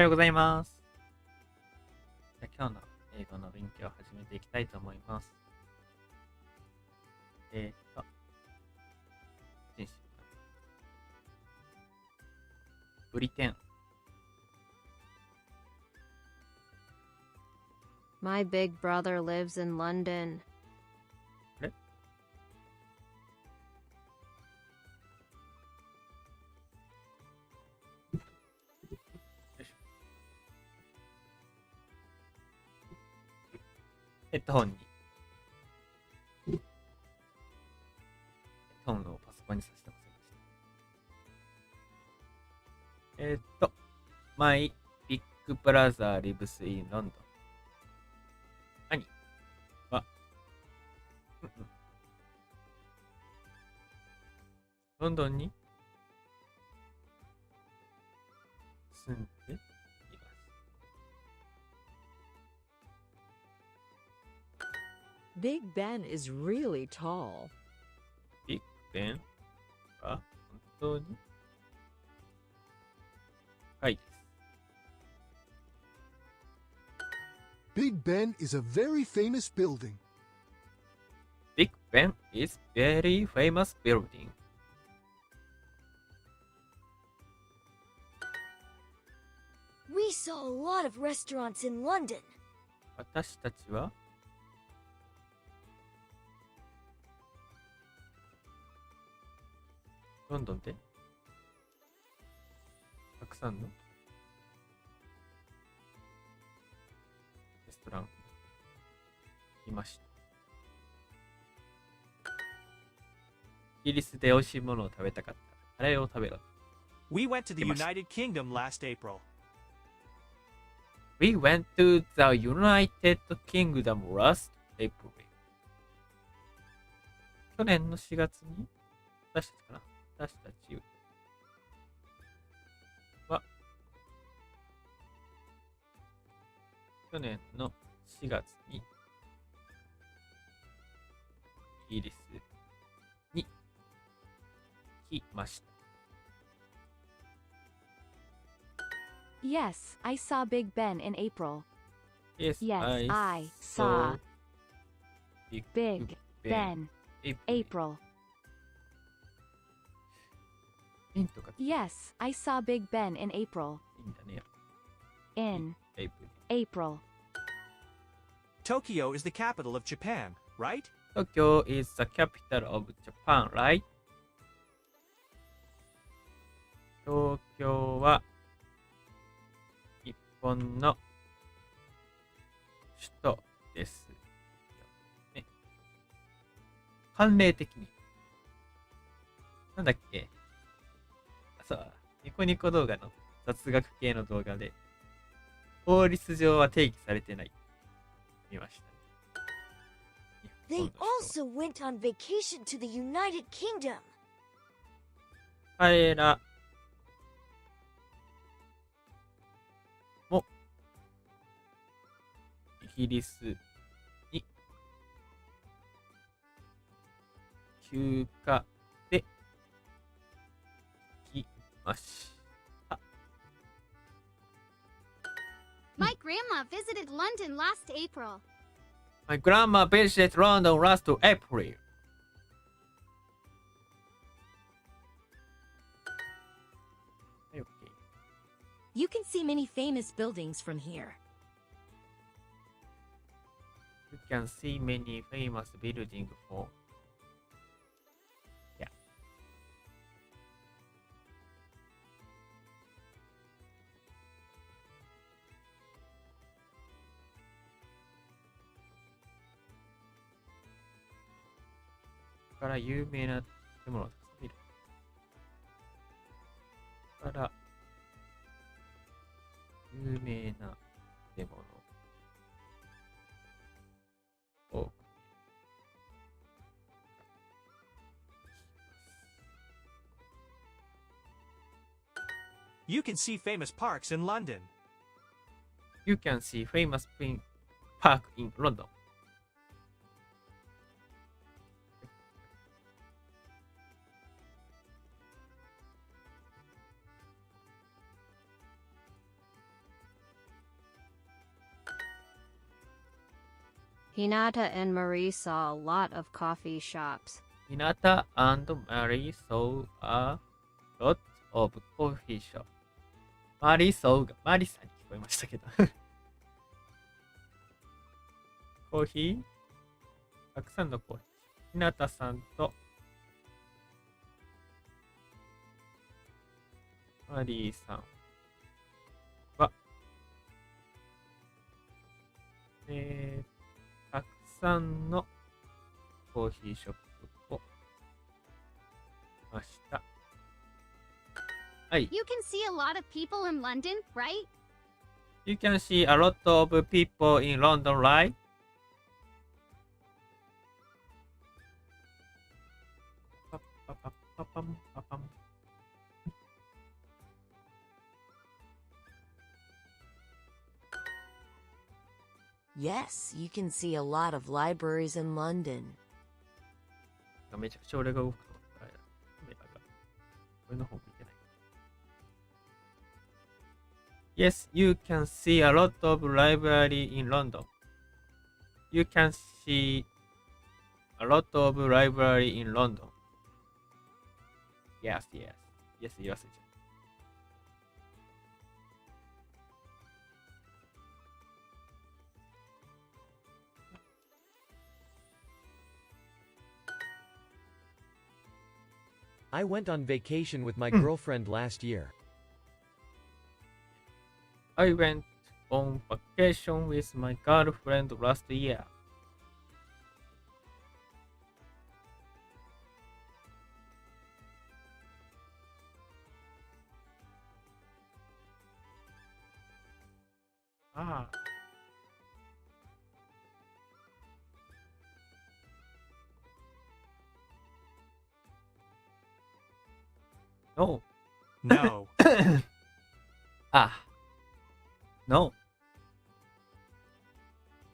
おはようございます。じゃあ今日の英語の勉強を始めていきたいと思います。えーっと、人種ブリテン。My big brother lives in London. あれよいしょ。ヘッドホンをパソコンにさせてませんでした。My big brother lives in London. 兄は、ロンドンに住んでいます。Big Ben is really tall. ビッグベンは本当に高いです。Big Ben is a very famous building. Big Ben is very famous building. We saw a lot of restaurants in London. 私たちはロンドンでたくさんのレストランいました。イギリスで美味しいものを食べたかったらカレーを食べろ。 We went to the 来ました。 United Kingdom last April. We went to the United Kingdom last April. 去年の4月に私たちかな私たちは去年の4月にイギリスに来ました。Yes, I saw Big Ben in April. Yes, Yes, I saw Big Big Ben April. インとかい Yes, I saw Big Ben in April. いんだね。 In April. April. Tokyo is the capital of Japan, right? Tokyo is the capital of Japan, right? 東京は日本の首都ですよね。慣例的に。なんだっけそう、ニコニコ動画の雑学系の動画で、法律上は定義されてない。見ましたね。 They also went on vacation to the United Kingdom. 彼らもイギリスに休暇で行きました。My grandma visited London last April. My grandma visited London last April. Okay. You can see many famous buildings from here. You can see many famous buildings from yeah. から有名な建物をたくさん見る。から有名な建物を You can see famous parks in London. You can see famous park in London. Hinata and Marie saw a lot of coffee shops. Hinata and Mary saw a lot of coffee shop. マリソーがマリさんに聞こえましたけど。コーヒーたくさんのコーヒー。日向さんとマリーさんは、たくさんのコーヒーショップを見ました。はい。You can see a lot of people in London, right? You can see a lot of people in London, right? Yes, you can see a lot of libraries in London. めちゃくちゃ俺が動くと思ったら、カメラが俺の方向いてない。Yes, you can see a lot of library in London. You can see a lot of library in London. Yes, yes. Yes, 言わせちゃう。I went on vacation with my girlfriend last year. I went on vacation with my girlfriend last year. Ah. No. No. Ah. No.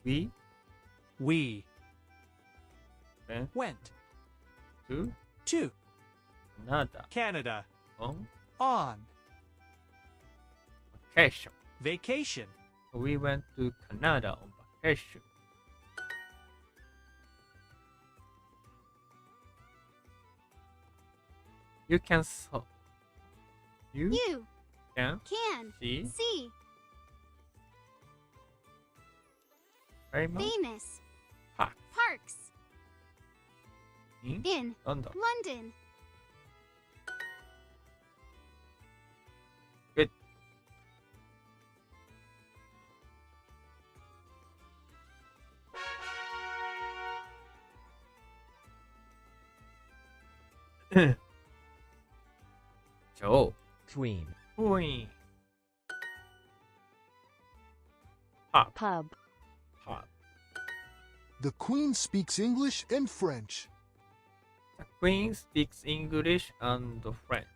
We We went went to to Canada Canada on on vacation. vacation. We went to Canada on vacation. You can so you You can can see see famous famous parks parks in in London. London. Good. Joe. Queen. Queen. Pop. Pub. Pop. The Queen speaks English and French. The Queen speaks English and French.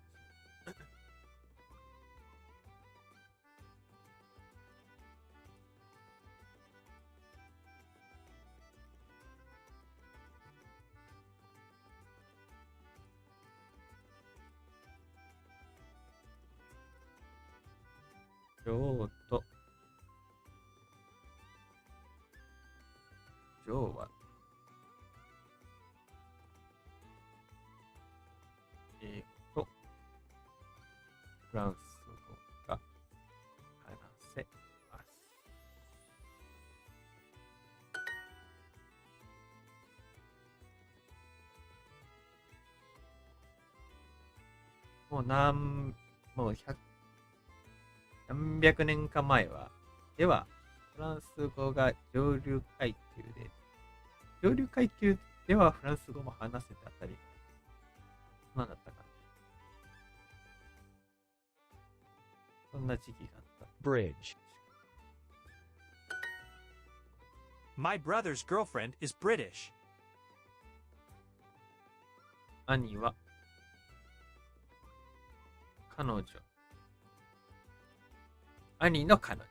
Joe とジョーは英語とフランス語が話せます。もう何百年か前ではフランス語が上流階級で、上流階級ではフランス語も話せて当たり前。何だったかな。そんな時期があった。Bridge. My brother's girlfriend is British. 兄は兄の彼女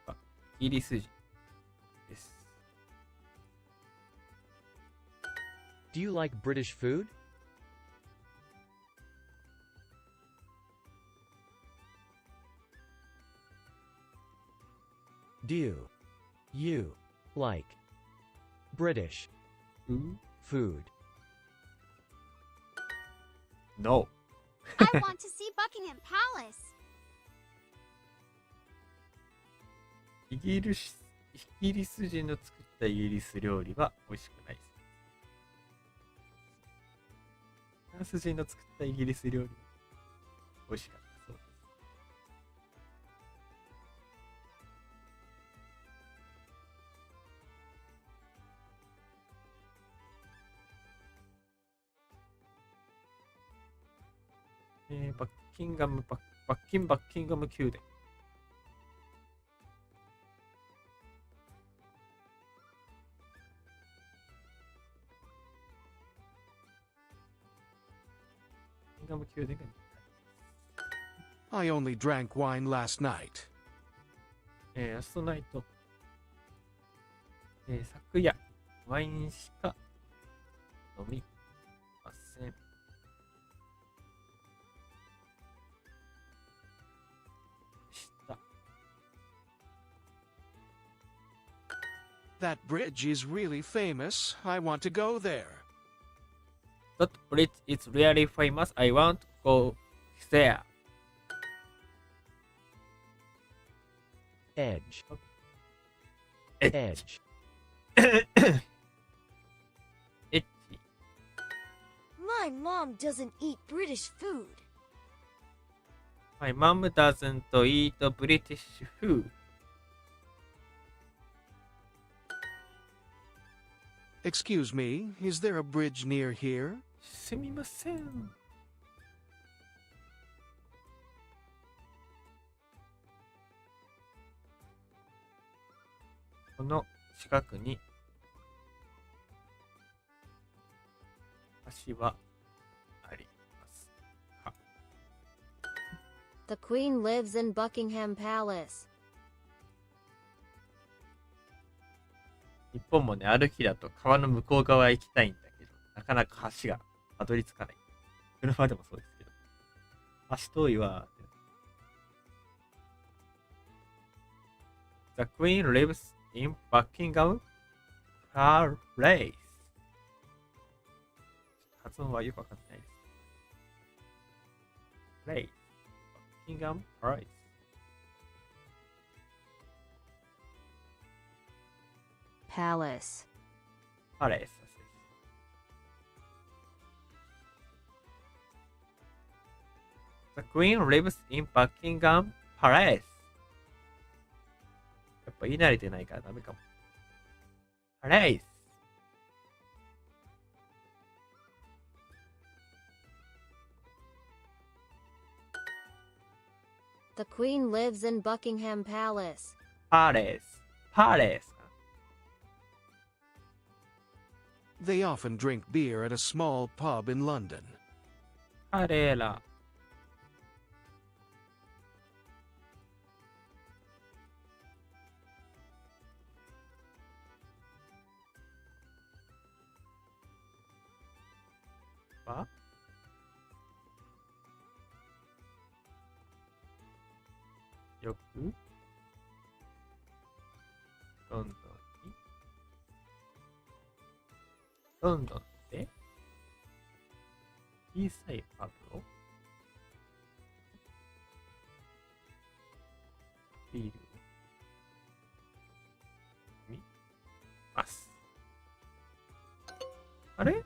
はイギリス人です。Do you like British food? Do you like British food? No. I want to see Buckingham Palace. イギリス人の作ったイギリス料理は美味しくないです。フランス人の作ったイギリス料理は美味しかったそうです。バッキンガム宮殿。バッキンガム宮殿がI only drank wine last night. ラストナイト。昨夜、ワインしか飲みません。That bridge is really famous. I want to go there. That bridge is really famous. I want to go there. Edge. Edge. Edge. My mom doesn't eat British food. My mom doesn't eat British food. Excuse me, is there a bridge near here? すみません。この近くに橋はありますか？ The Queen lives in Buckingham Palace. 日本もね、歩きだと川の向こう側へ行きたいんだけど、なかなか橋がたどり着かない。車でもそうですけど。橋遠いわ。The Queen lives in Buckingham Palace. 発音はよくわかってないです。Place. Buckingham Palace. Palace. Palace. The Queen lives in Buckingham Palace. やっぱ言い慣れてないからダメかも。Palace. The Queen lives in Buckingham Palace. Palace. Palace. They often drink beer at a small pub in London. 彼ら。はよくロンドンにロンドンで小さいパブをビールを見ます。あれ？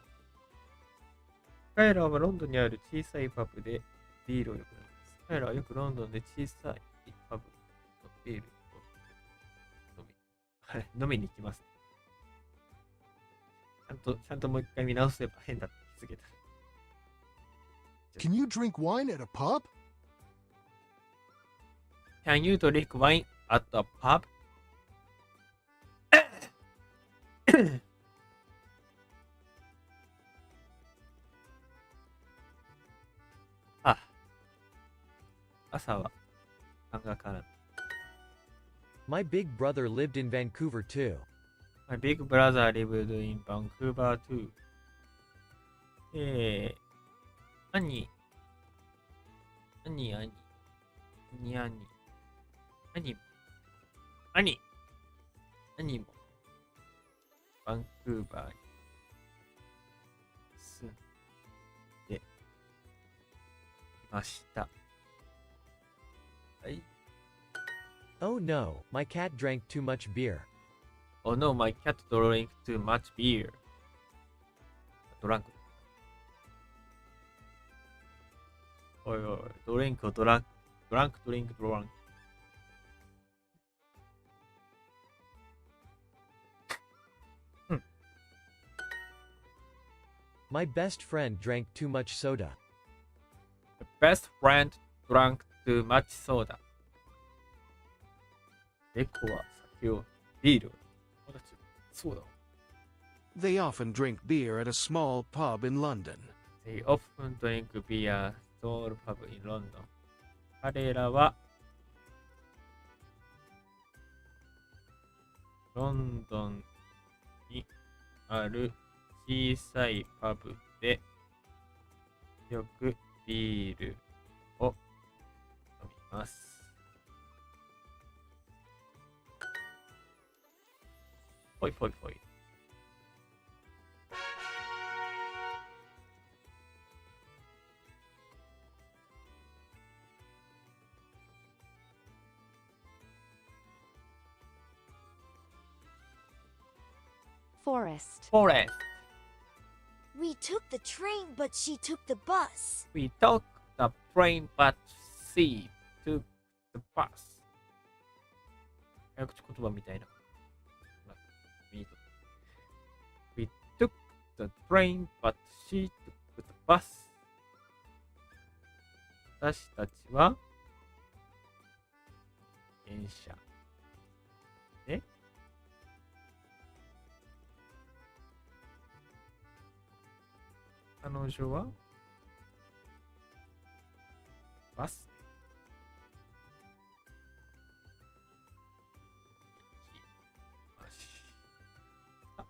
彼らはロンドンにある小さいパブでビールをよく飲みます。彼らはよくロンドンで小さいパブのビールを飲みに行きます。ちゃんともう一回見直せば変だって気づけた。Can you drink wine at a pub? Can you drink wine at a pub? あ、朝は漫画から。My big brother lived in Vancouver too. My big brother lived in Vancouver too. 兄。何もバンクーバーに住んでいました。はい。Oh no, my cat drank too much beer. Oh no, my cat drank too much beer. ドランク。おいおい、ドリンクをドランク、ドランク、ドリンク、ドランク。My best friend drank too much soda. The best friend drank too much soda. 猫は酒を、ビールを。そうだ。They often drink beer at a small pub in London. They often drink beer small pub in London. 彼らはロンドンにある小さいパブでよくビールを飲みます。ほいほいほい。Forest. Forest. We took the train, but she took the bus. We took the train, but she took the bus. 早口言葉みたいな。We took the train, but she took the bus. 私たちは電車で彼女はバスで来ました。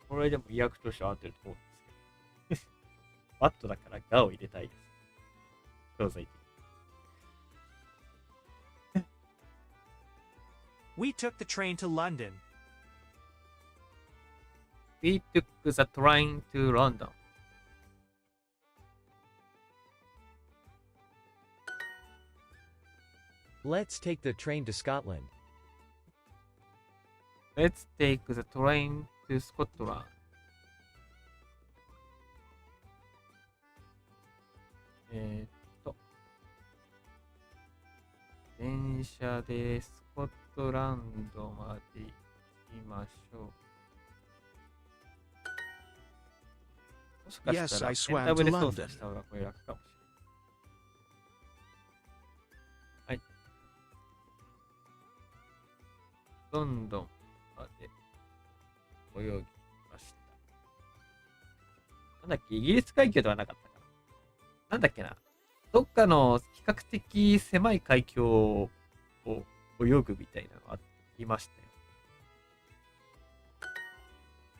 これでも意訳としては合ってると思うんですけど。バットだからガを入れたいです。どうぞ言って。We took the train to London. We took the train to London. Let's take the train to Scotland. Let's take the train to Scotland. 電車でスコットランドまで行きましょう。もしかしたら Yes, I ペンタブ swam で to 操作 London. した方がこれ楽かもしれない。はい。ロンドンまで泳ぎました。なんだっけ、イギリス海峡ではなかったかな。なんだっけな。どっかの比較的狭い海峡を泳ぐみたいなのありましたよ。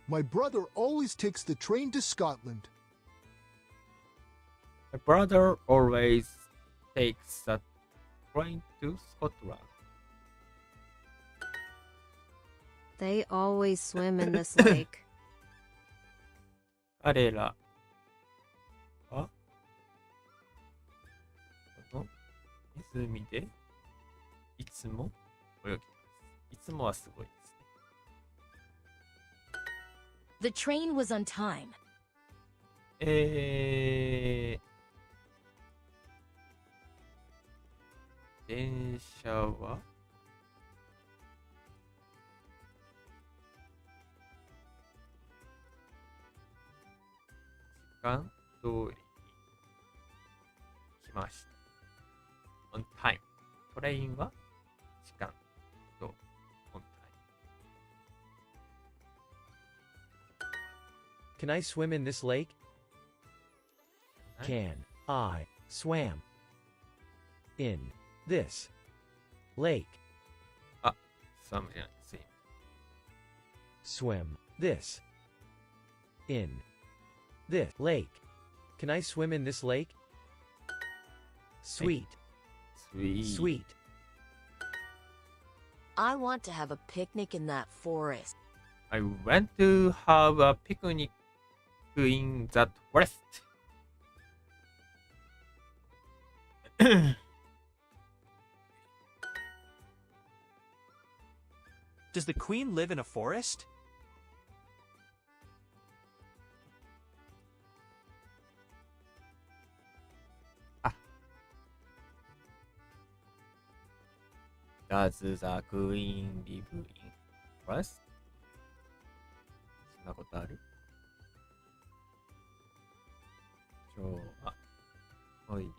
My brother always takes the train to Scotland. My brother always takes the train to Scotland. They always swim in this lake. 彼らはこの湖でいつも泳ぎます。いつもはすごいですね。The train was on time. 電車は時間通りに来ました。on time。トレインは時間と on Can I swim in this lake? time。 Can I swam in this lake. あ、swim じゃない、swim。 Swim. This. In. This lake. Can I swim in this lake? Sweet. Sweet. I want to have a picnic in that forest. I went to have a picnic in that forest. Does the queen live in a forest? Does the queen live in forest? そんなことある？女王は森に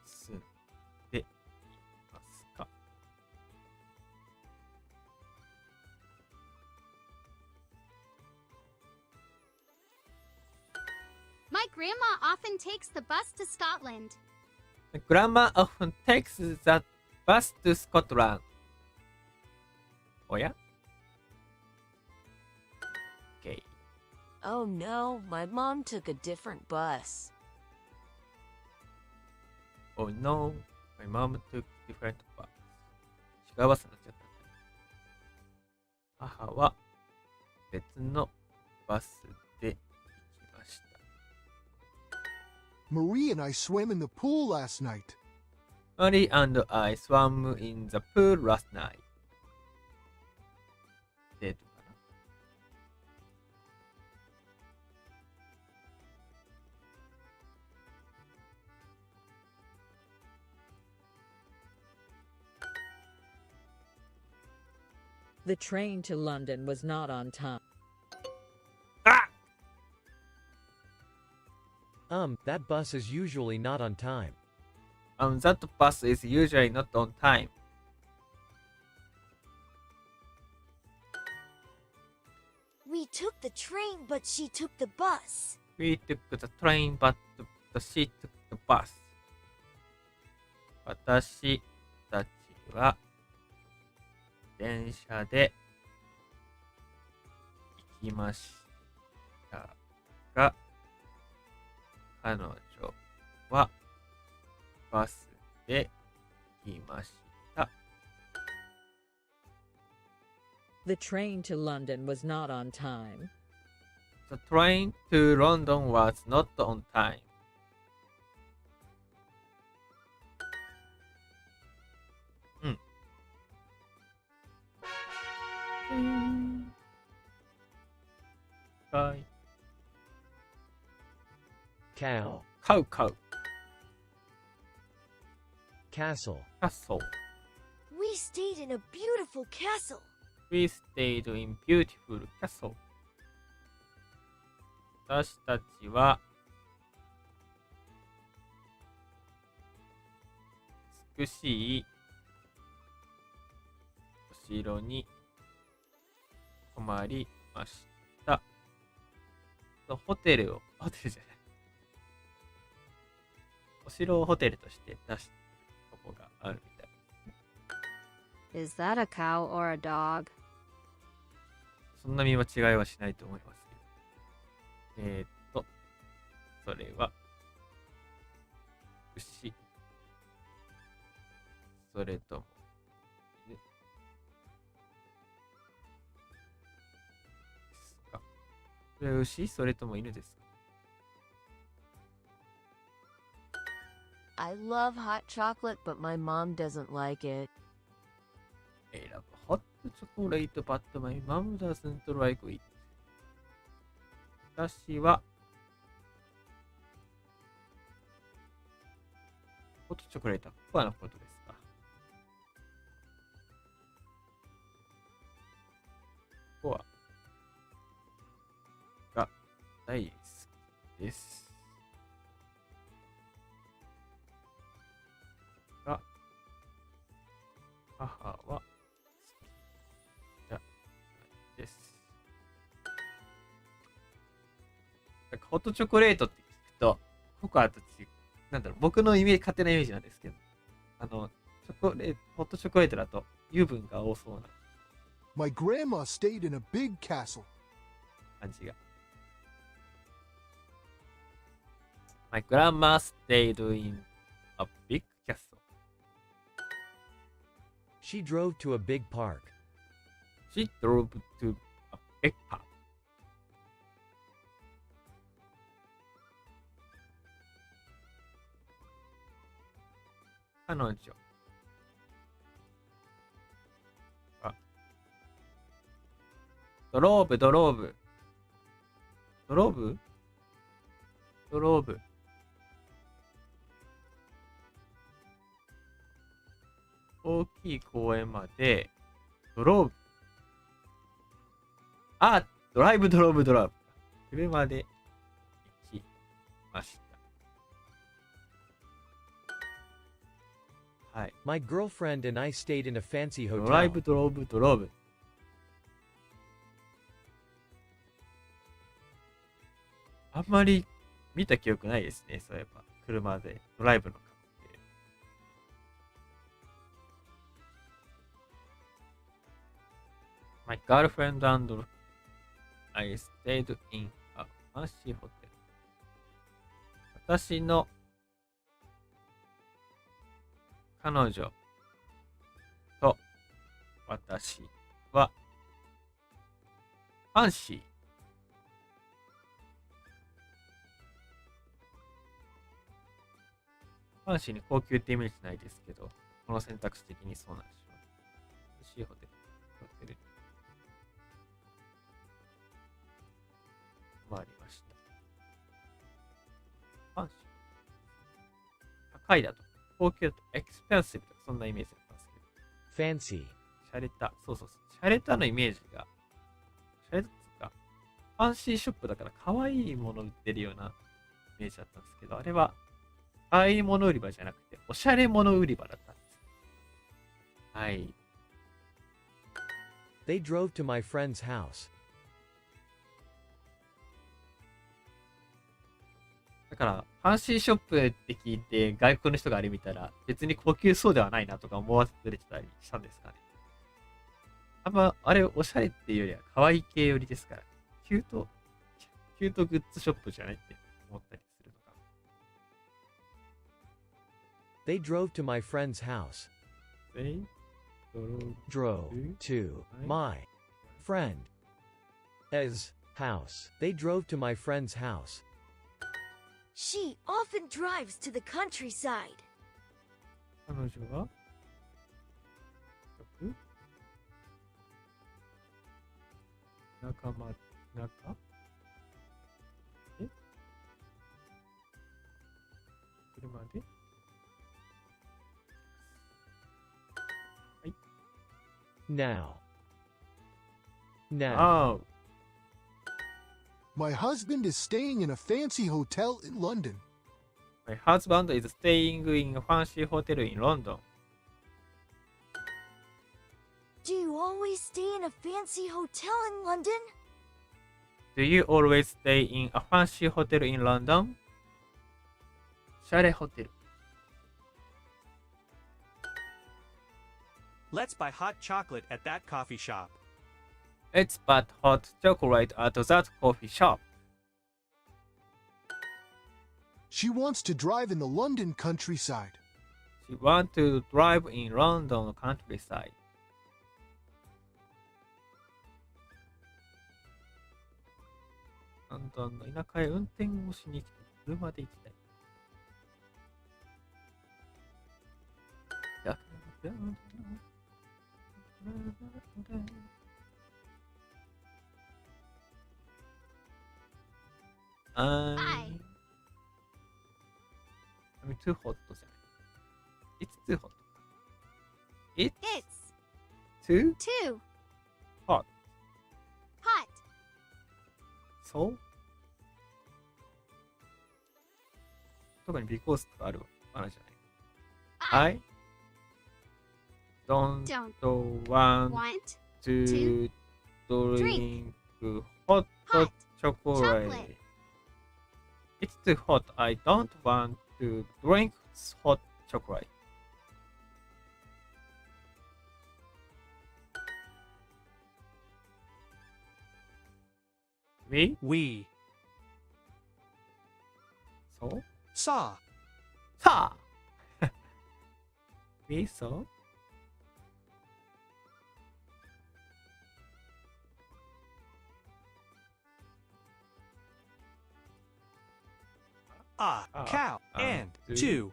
住んでいますか？ My grandma often takes the bus to Scotland. Grandma often takes the bus to Scotland. おや？ Okay. Oh no, my mom took a different bus. Oh no, my mom took different bus. 違うバスになっちゃったんだね。母は別のバスで行きました。Marie and I swam in the pool last night. Marie and I swam in the pool last night. デートかな。The train to London was not on time. That bus is usually not on time. That bus is usually not on time. We took the train, but she took the bus. We took the train, but she took the bus. 私たちは電車で行きましたが、彼女はバスで行きました。The train to London was not on time. The train to London was not on time. はい。Cow. カウカウ。 Castle. カッソー。We stayed in a beautiful castle. We stayed in beautiful castle. 私たちは美しいお城に泊まりました。ホテルじゃない。お城をホテルとして出したとこがあるみたいですね。Is that a cow or a dog? そんな見間違いはしないと思いますけど。それは、牛。それとも、犬。ですか。それは牛？それとも犬ですか？ I love hot chocolate, but my mom doesn't like it. I love hot chocolate, but my mom doesn't like it. 私は、ホットチョコレートはココアのことですか？ココアが大好きです。が、母は好きじゃないです。なんかホットチョコレートって聞くと、ココアと違う。なんだろう、僕の勝手なイメージなんですけど、ホットチョコレートだと油分が多そうな My grandma stayed in a big castle. 感じが。My grandma stayed in a big castle. She drove to a big park. She drove to a big park. 彼女あドローブドローブドローブドローブ大きい公園までドローブドライブドローブドライブ車で行きました。はい。My girlfriend and I stayed in a fancy ドライ hotel. ブドローブドローブ。あんまり見た記憶ないですね。そういえば車でドライブの感じで。My girlfriend and I stayed in a fancy hotel. 私の彼女と私はファンシー。ファンシーに高級ってイメージないですけど、この選択肢的にそうなんでしょう。ファンシーホテル。もありました。ファンシー。高いだと。高級だと。エクスペンシブとかそんなイメージだったんですけど。Fancy. シャレタ。そうそうそう。シャレタのイメージが。シャレタっていうか、ファンシーショップだから可愛いもの売ってるようなイメージだったんですけど、あれは、可愛いもの売り場じゃなくて、おしゃれもの売り場だったんです。はい。They drove to my friend's house. だから、ファンシーショップって聞いて、外国の人があれ見たら、別に高級そうではないなとか思わせてたりしたんですかね。あんま、あれ、おしゃれっていうよりは、可愛い系寄りですから、キュートグッズショップじゃないって思ったりするのか。They drove to my friend's house. They Drove to my friend's house. They drove to my friend's house. She often drives to the countryside. 彼女は仲間え車で Now. Oh. My husband is staying in a fancy hotel in London. My husband is staying in a fancy hotel in London. Do you always stay in a fancy hotel in London? Do you always stay in a fancy hotel in London? シャレホテル。Let's buy hot chocolate at that coffee shop. Let's buy hot chocolate at that coffee shop. She wants to drive in the London countryside. She wants to drive in London countryside. ロンドンの田舎へ運転をしに来て車で行きたい。I'm too hot じゃない。It's too hot. It's too Two. hot. Hot. So? 特に because とかあるわけじゃない。I don't want Want to drink hot hot chocolate. It's too hot. I don't want to drink hot chocolate. We? We So? saw. さあWe saw? A cow and two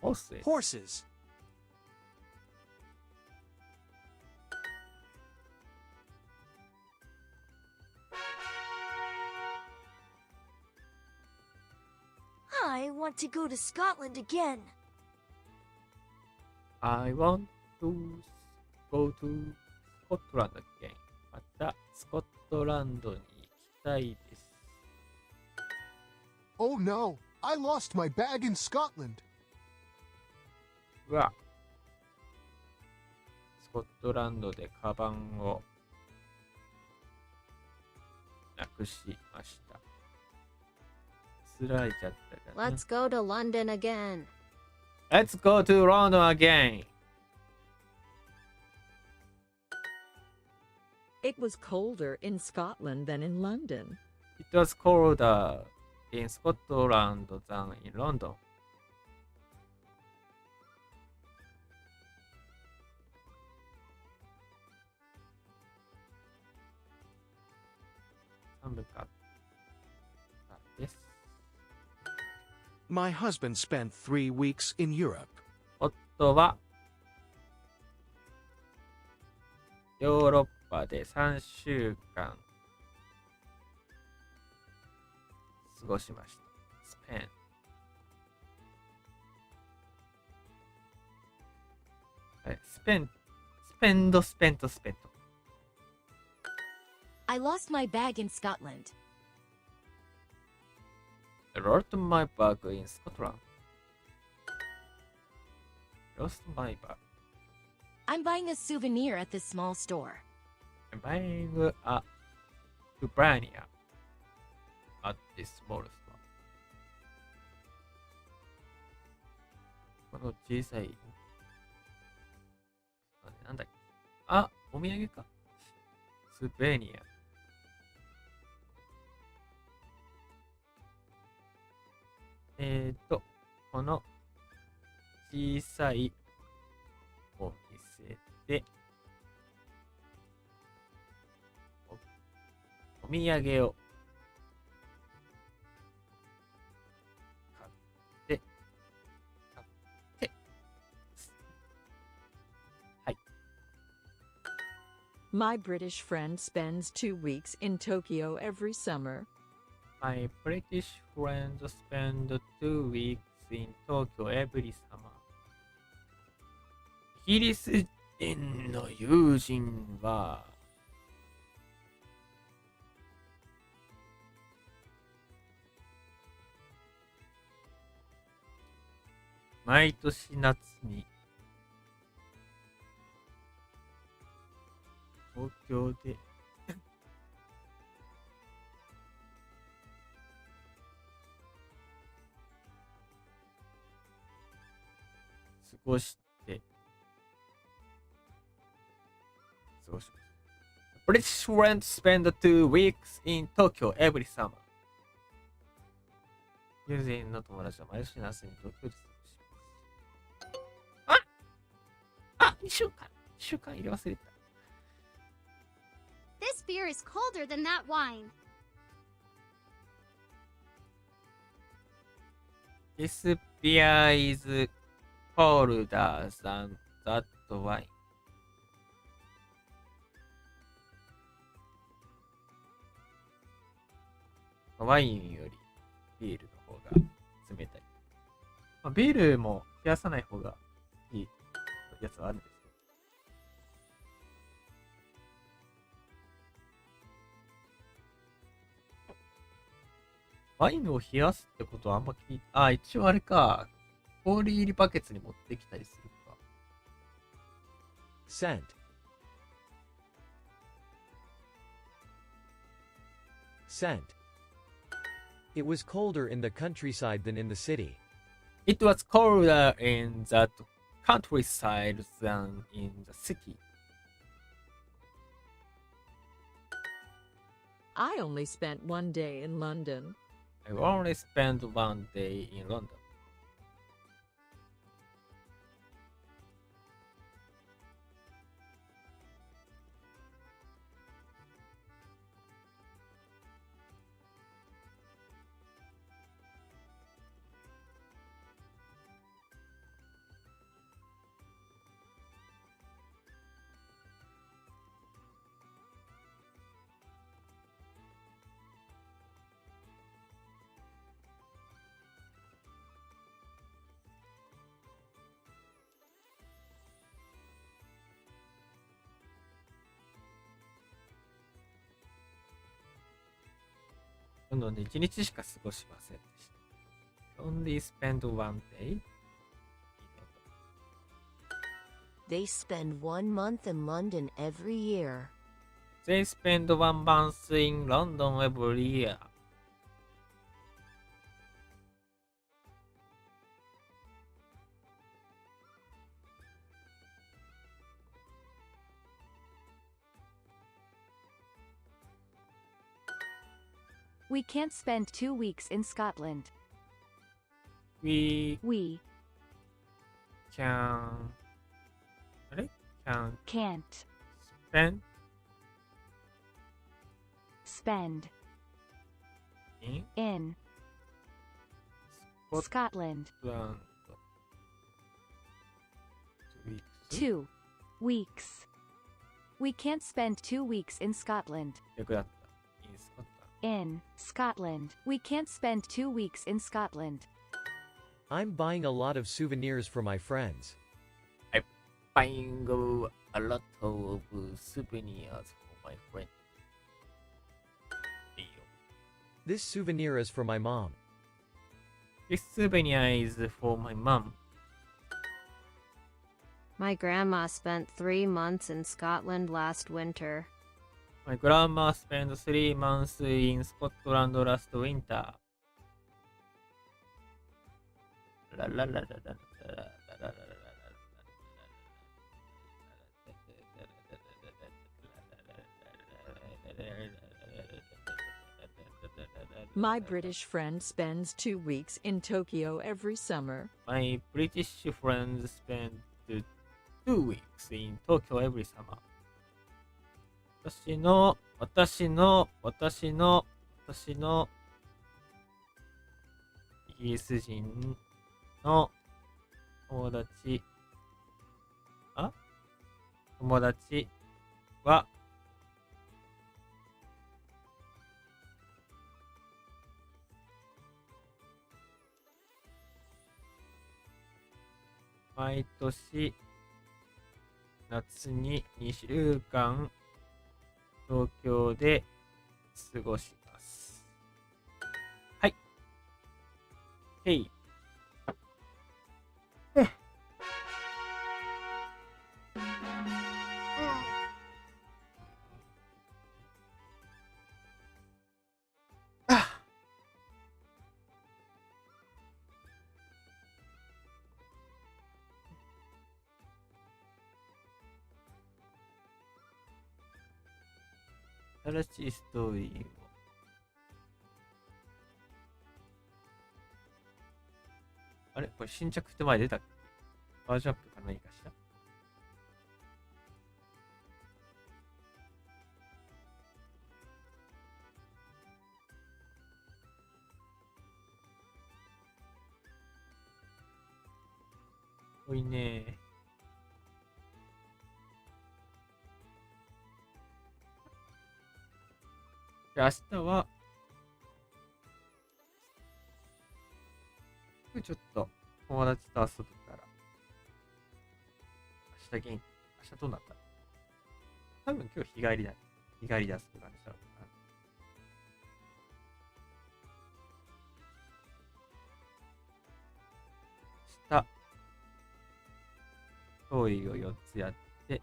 Horses. horses. I want to go to Scotland again. I want to go to Scotland again. またスコットランドに行きたいです。Oh no, I lost my bag in Scotland. うわ。スコットランドでカバンをなくしました。つられちゃったかな。 Let's go to London again. Let's go to London again. It was colder in Scotland than in London. It was colder in Scotland than in London. 寒かったです。My husband spent 3 weeks in Europe. 夫はヨーロッパで3週間過ごしました。スペン。スペン、スペンド、スペント、スペント。I lost my bag in Scotland. I lost my bag in Scotland. Lost my bag. I'm buying a souvenir at this small store. I'm buying a souvenir at this small store. この小さい、なんだっけ。あ、お土産か。スーベニア。この小さいお店でお土産を買ってはい。My British friend spends 2 weeks in Tokyo every summer. My British friends spend 2 weeks in Tokyo every summer. イギリス人の友人は毎年夏に東京で過ごします。British friends spend 2 weeks in Tokyo every summer. 友人の友達は毎年夏に東京で過ごします。2週間入れ忘れた。This beer is colder than that wine. This beer is colder than that wine. ワインよりビールの方が冷たい。ビールも冷やさない方がいいやつはあるんですけど。ワインを冷やすってことはあんま聞いて、一応あれか。氷入りバケツに持ってきたりするか。Scent. Scent. It was colder in the countryside than in the city. It was colder in the countryside than in the city. I only spent 1 day in London. I only spent 1 day in London. ロンドンで1日しか過ごしませんでした。Only spend 1 day? They spend 1 month in London every year. They spend 1 month in London every year. We can't spend 2 weeks in Scotland. We We can... あれ can can't spend spend in in Scotland Scotland 2 weeks. 2 weeks. We can't spend 2 weeks in Scotland. 逆だった。in Scotland. In Scotland. We can't spend 2 weeks in Scotland. I'm buying a lot of souvenirs for my friends. Buying a lot of souvenirs for my friend. いいよ。 This souvenir is for my mom. This souvenir is for my mom. My grandma spent 3 months in Scotland last winter. My grandma spent 3 months in Scotland last winter. La la la la la la la la la. My British friend spends 2 weeks in Tokyo every summer. My British friends spend 2 weeks in Tokyo every summer. 私のイギリス人の友達は毎年夏に2週間東京で過ごします。はい。へい。新しいストーリーをあれこれ新着って前出たっけ？バージョンアップか何かした？おいねー。明日は、ちょっと友達と遊ぶから、明日どうなった？多分今日日帰りだ。日帰りで遊ぶ感じだろうな。明日、ストーリーを4つやって、